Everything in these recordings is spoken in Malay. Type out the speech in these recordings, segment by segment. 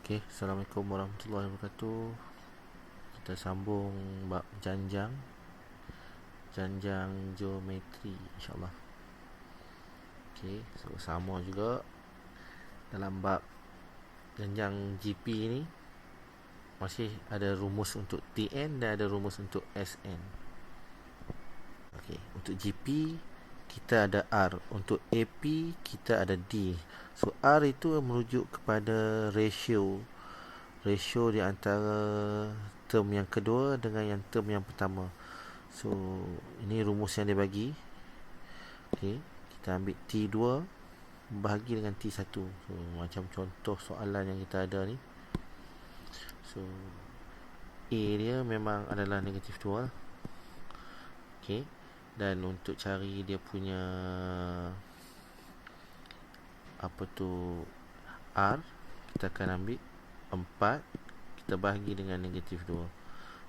Okey, Assalamualaikum warahmatullahi wabarakatuh. Kita sambung bab janjang geometri insya-Allah. Okey, so sama juga dalam bab janjang GP ni masih ada rumus untuk TN dan ada rumus untuk SN. Okey, untuk GP kita ada R, untuk AP kita ada D. So R itu merujuk kepada ratio di antara term yang kedua dengan yang term yang pertama. So ini rumus yang dia bagi. Okey, kita ambil T2 bahagi dengan T1. So macam contoh soalan yang kita ada ni. So A dia memang adalah negatif 2 lah. Okey, dan untuk cari dia punya apa tu R, kita akan ambil 4, kita bahagi dengan negatif 2.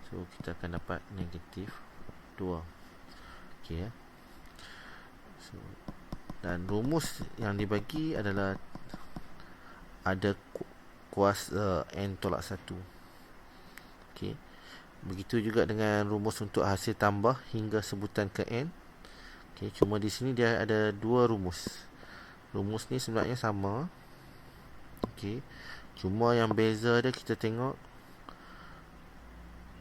So kita akan dapat negatif 2. Okey ya. So, dan rumus yang dibagi adalah ada kuasa N tolak 1. Okey. Begitu juga dengan rumus untuk hasil tambah hingga sebutan ke N. Okey, cuma di sini dia ada dua rumus. Rumus ni sebenarnya sama. Okey. Cuma yang beza dia kita tengok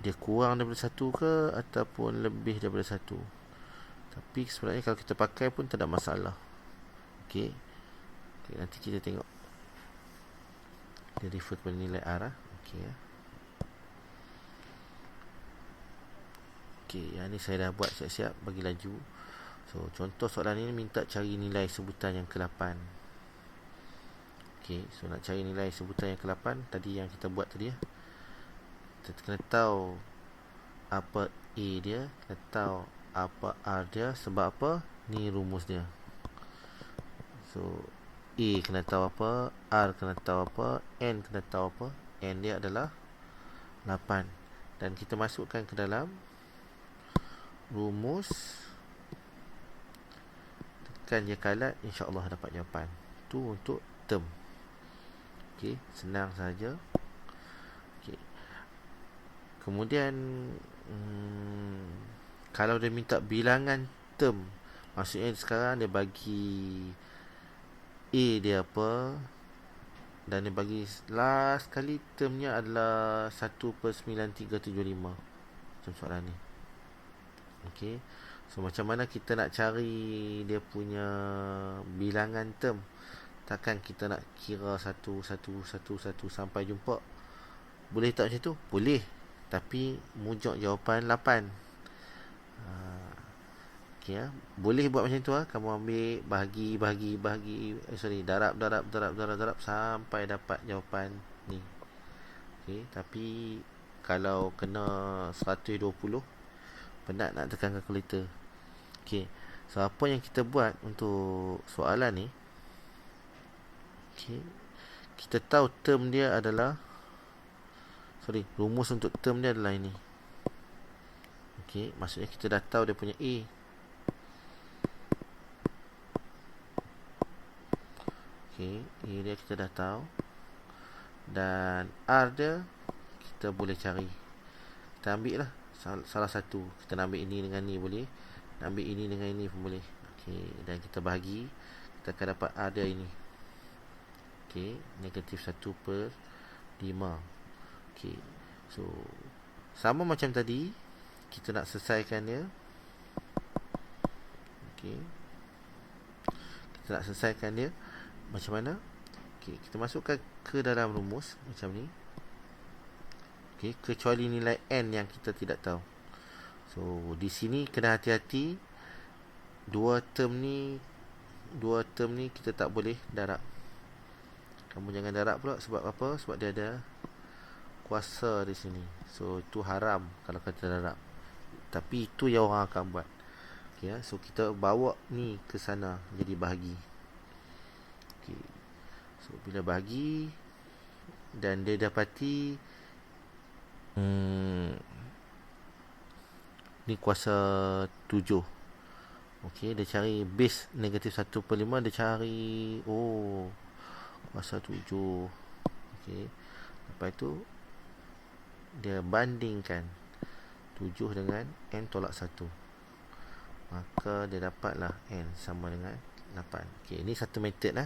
dia kurang daripada 1 ke ataupun lebih daripada 1. Tapi sebenarnya kalau kita pakai pun tak ada masalah. Okey. Okay, nanti kita tengok. Dia refer kepada nilai R lah. Okey ya. Okey, yang ni saya dah buat siap-siap bagi laju. So, contoh soalan ini minta cari nilai sebutan yang ke-8. Okey, so nak cari nilai sebutan yang ke-8 tadi yang kita buat tadi ya. Kita kena tahu apa A dia, kena tahu apa R dia. Sebab apa? Ni rumus dia. So A kena tahu apa, R kena tahu apa, N kena tahu apa. N dia adalah 8. Dan kita masukkan ke dalam rumus, tekan je kalat, insya-Allah dapat jawapan. Tu untuk term. Okey, senang saja. Okey. Kemudian kalau dia minta bilangan term, maksudnya sekarang dia bagi A dia apa, dan dia bagi last kali termnya adalah 1/9375 macam soalan ni. Okey, so macam mana kita nak cari dia punya bilangan term? Takkan kita nak kira satu sampai jumpa. Boleh tak macam tu? Boleh. Tapi mujuk jawapan 8. Okey ya. Boleh buat macam tu lah. Kamu ambil bahagi darab sampai dapat jawapan ni. Okey, tapi kalau kena 120 penat nak tekan kalkulator. Okey. So apa yang kita buat untuk soalan ni? Okey. Kita tahu term dia adalah rumus untuk term dia adalah ini. Okey, maksudnya kita dah tahu dia punya A. Okey, A dia kita dah tahu. Dan R dia kita boleh cari. Kita ambil lah salah satu. Kita nak ambil ini dengan ni boleh. Nak ambil ini dengan ini pun boleh. Okey, dan kita bahagi, kita akan dapat R dia ini. Okey, negatif 1/5. Okey, so sama macam tadi, kita nak selesaikan dia. Okey, kita nak selesaikan dia macam mana? Okey, kita masukkan ke dalam rumus macam ni. Okey, kecuali nilai N yang kita tidak tahu. So di sini kena hati-hati. Dua term ni kita tak boleh darab. Kamu jangan darab pula. Sebab apa? Sebab dia ada kuasa di sini. So itu haram kalau kita darab. Tapi itu yang orang akan buat. Okay, ya? So kita bawa ni ke sana jadi bahagi. Okay. So bila bahagi dan dia dapati ni kuasa 7. Okey, dia cari base negatif 1/5, dia cari kuasa 7. Okey. Lepas tu dia bandingkan 7 dengan N tolak 1, maka dia dapatlah N sama dengan 8. Okay, ini satu metod lah.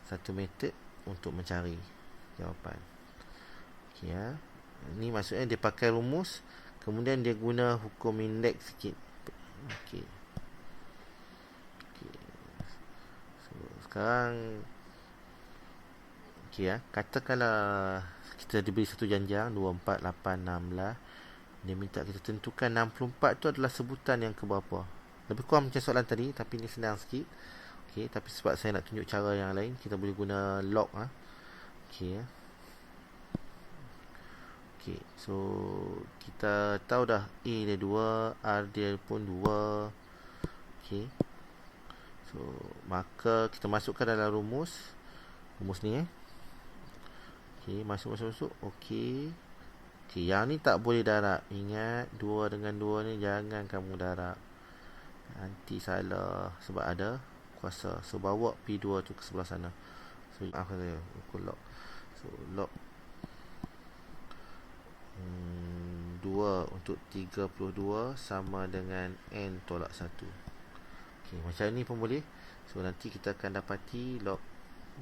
Satu metod untuk mencari jawapan. Okay, ya. Ini maksudnya dia pakai rumus, kemudian dia guna hukum indeks sikit. Okay. Okay. So, sekarang okay, ya. Katakanlah kita diberi satu janjang 2, 4, 8, 16. Dia minta kita tentukan 64 tu adalah sebutan yang keberapa. Lebih kurang macam soalan tadi, tapi ni senang sikit. Okay, tapi sebab saya nak tunjuk cara yang lain, kita boleh guna log. Okay, ya. Okay, so kita tahu dah A dia 2, R dia pun 2. Okay, so maka kita masukkan dalam rumus ni. Okay, masuk. Okay. Okay, yang ni tak boleh darab. Ingat, 2 dengan 2 ni jangan kamu darab. Nanti salah sebab ada kuasa. So, bawa P2 tu ke sebelah sana. So, maafkan saya, ukur log. So, log 2 untuk 32 sama dengan N tolak 1. Okay, macam ni pun boleh. So, nanti kita akan dapati log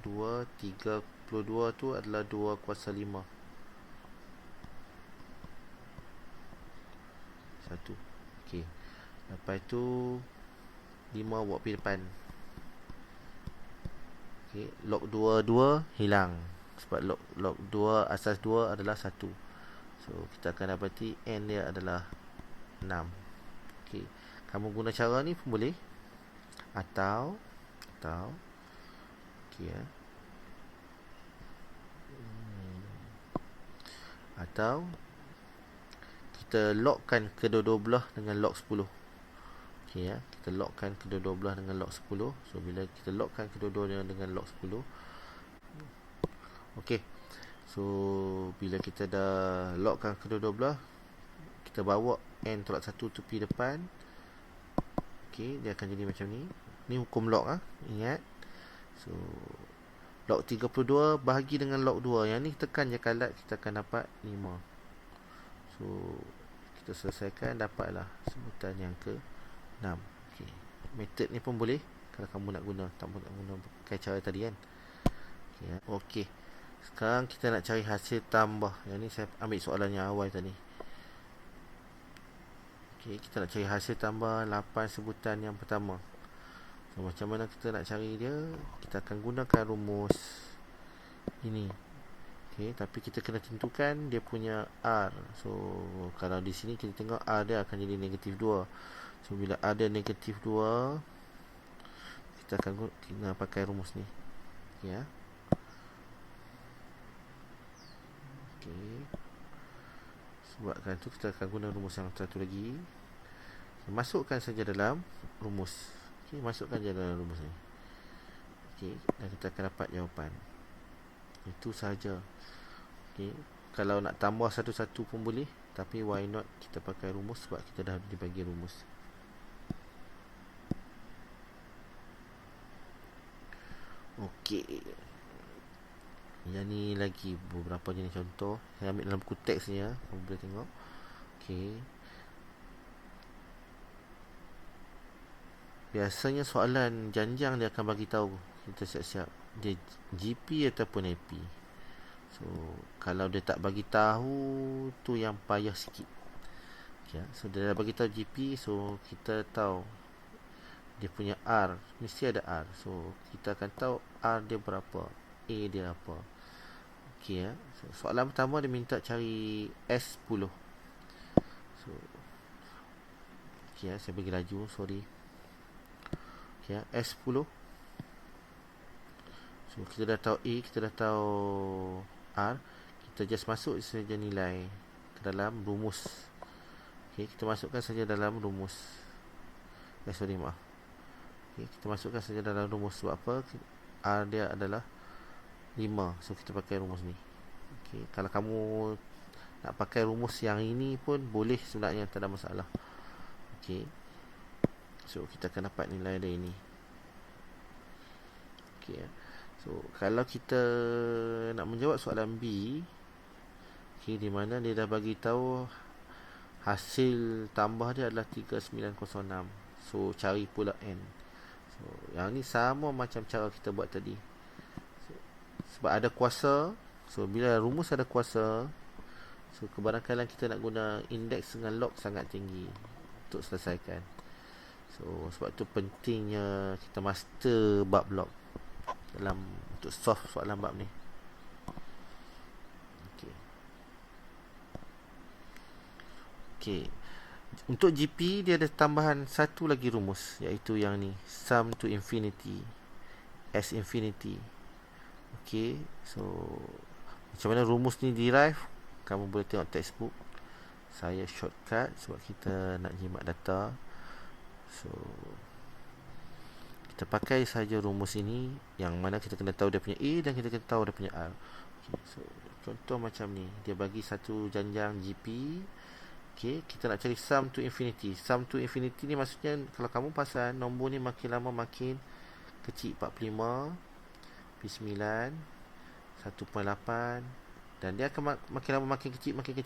2, 32 tu adalah 2 kuasa 5. 1. Okey. Lepas tu 5 bawa pergi depan. Okey, log 2 hilang sebab log 2 asas 2 adalah 1. So kita akan dapati N dia adalah 6. Okey, kamu guna cara ni pun boleh. Atau okey, ya. Atau kita logkan kedua-dua belah dengan log 10. Okey, ya. Kita logkan kedua-dua belah dengan log 10. So bila kita logkan kedua-duanya dengan log 10. Okey. So bila kita dah logkan kedua-dua belah, kita bawa N tolak 1 tu pergi depan. Okey, dia akan jadi macam ni. Ni hukum log, ingat. So log 32 bahagi dengan log 2. Yang ni tekan je kalat, kita akan dapat 5. So kita selesaikan, dapatlah sebutan yang ke-6. Okay. Metod ni pun boleh kalau kamu nak guna, tak nak guna pakai cara tadi kan. Okay, ya. Okay. Sekarang kita nak cari hasil tambah. Yang ni saya ambil soalan yang awal tadi. Okay, kita nak cari hasil tambah 8 sebutan yang pertama. So macam mana kita nak cari dia? Kita akan gunakan rumus ini. Okay, tapi kita kena tentukan dia punya R. So kalau di sini kita tengok R dia akan jadi negatif 2. So bila R dia negatif 2, kita akan kena pakai rumus ni. Okay, ya. Okay. Sebabkan tu kita akan guna rumus yang satu lagi. Masukkan saja dalam rumus. Okay, masukkan je dalam rumus ni. Okay, dan kita akan dapat jawapan. Itu sahaja. Okay. Kalau nak tambah satu-satu pun boleh, tapi why not kita pakai rumus sebab kita dah dibagi rumus. Okey. Yang ni lagi beberapa jenis contoh. Saya ambil dalam buku teks ni, kamu boleh tengok. Okey. Biasanya soalan janjang dia akan bagi tahu kita siap-siap dia GP ataupun AP. So kalau dia tak bagi tahu, tu yang payah sikit. Okay, so dia dah bagi tahu GP, so kita tahu dia punya R, mesti ada R. So kita akan tahu R dia berapa, A dia apa. Okey, ya. So, soalan pertama dia minta cari S10. So okey, saya bagi laju, sorry. Okey, S10. So kita dah tahu A, kita dah tahu R, kita just masuk saja nilai ke dalam rumus. Okay, kita masukkan saja dalam rumus. Maaf. Okay, kita masukkan saja dalam rumus. Sebab apa? R dia adalah 5. So kita pakai rumus ni. Okay, kalau kamu nak pakai rumus yang ini pun boleh sebenarnya, tak ada masalah. Okay, so kita akan dapat nilai dia ini. Okay, so kalau kita nak menjawab soalan B, Okay, di mana dia dah bagi tahu hasil tambah dia adalah 3906. So cari pula N. So yang ni sama macam cara kita buat tadi. Sebab ada kuasa. So bila rumus ada kuasa, so kebarangkalian kita nak guna indeks dengan log sangat tinggi untuk selesaikan. So sebab tu pentingnya kita master bab log dalam untuk solve soalan bab ni. Okey. Untuk GP dia ada tambahan satu lagi rumus, iaitu yang ni, sum to infinity S infinity. Okey, so macam mana rumus ni derive, kamu boleh tengok textbook. Saya shortcut sebab kita nak jimat data. So kita pakai saja rumus ini, yang mana kita kena tahu dia punya A dan kita kena tahu dia punya R. Okay, so contoh macam ni, dia bagi satu janjang GP. Okay, kita nak cari sum to infinity. Sum to infinity ni maksudnya, kalau kamu pasal nombor ni makin lama makin kecil. 45, P9, 1.8, dan dia akan makin lama makin kecil, makin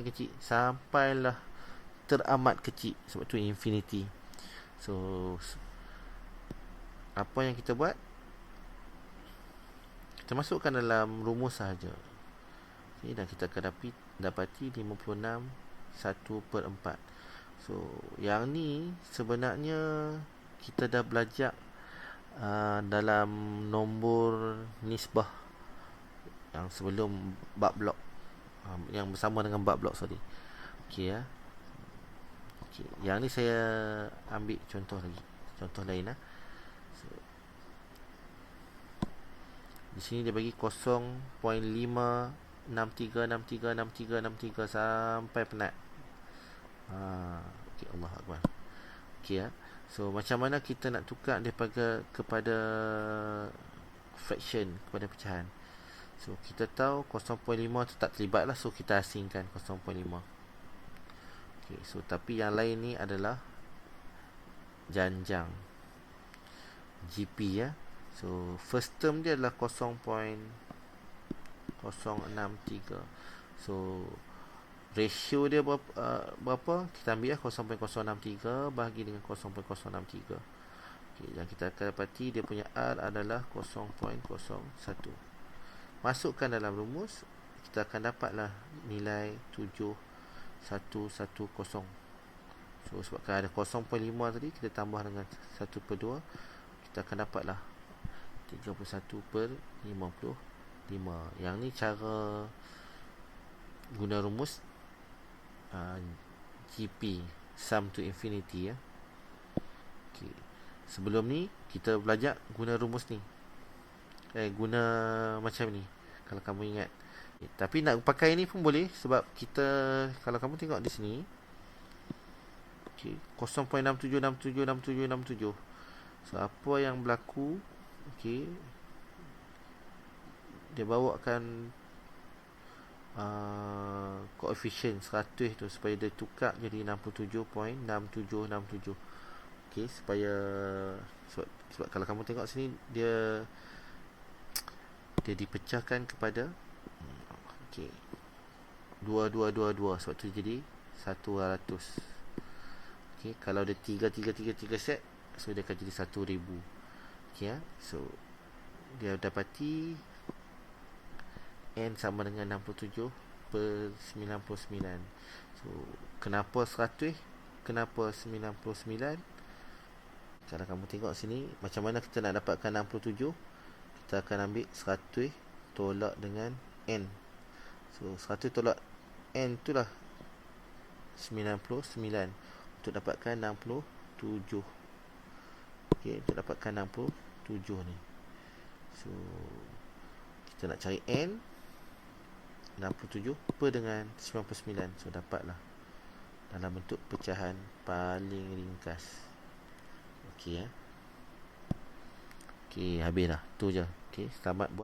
kecil sampailah teramat kecil. Sebab tu infinity. So apa yang kita buat, kita masukkan dalam rumus sahaja. Okay, dan kita akan dapati 56 1/4. So yang ni sebenarnya kita dah belajar dalam nombor nisbah yang sebelum bab blok, yang bersama dengan bab blok, sorry. Okey ya. Okey, yang ni saya ambil contoh lain. So, di sini dia bagi 0.563636363 sampai penat. Okay, Allah Akbar. Okay, ya. So macam mana kita nak tukar daripada kepada fraction, kepada pecahan. So kita tahu 0.5 tu tak terlibat lah, so kita asingkan 0.5. Okay, so tapi yang lain ni adalah janjang GP ya. So first term dia adalah 0.063. So ratio dia berapa? Kita ambil 0.063 bahagi dengan 0.063. Okay, dan kita akan dapati dia punya R adalah 0.01. Masukkan dalam rumus, kita akan dapatlah nilai 7110. So sebabkan ada 0.5 tadi, kita tambah dengan 1/2, kita akan dapatlah 31/55. Yang ni cara guna rumus GP, sum to infinity ya. Okay. Sebelum ni kita belajar guna rumus ni, guna macam ni, kalau kamu ingat. Tapi nak pakai ni pun boleh, sebab kita, kalau kamu tengok di sini, okay, 0.67676767. So apa yang berlaku, okay, dia bawakan koefisien 100 tu supaya dia tukar jadi 67.6767. Okey, supaya sebab kalau kamu tengok sini, dia dipecahkan kepada okey 2222, sebab tu jadi 100. Okey, kalau dia 3 set, so dia akan jadi 1000. Okey ya. So dia dapati N sama dengan 67/99. So kenapa 100? Kenapa 99? Kalau kamu tengok sini, macam mana kita nak dapatkan 67? Kita akan ambil 100 tolak dengan N. So 100 tolak N itulah 99 untuk dapatkan 67. Okey, untuk dapatkan 67 ni. So kita nak cari N, 67 per dengan 99. So dapatlah dalam bentuk pecahan paling ringkas. Okey ya. Okey, habis dah. Tu je. Okey, selamat buat.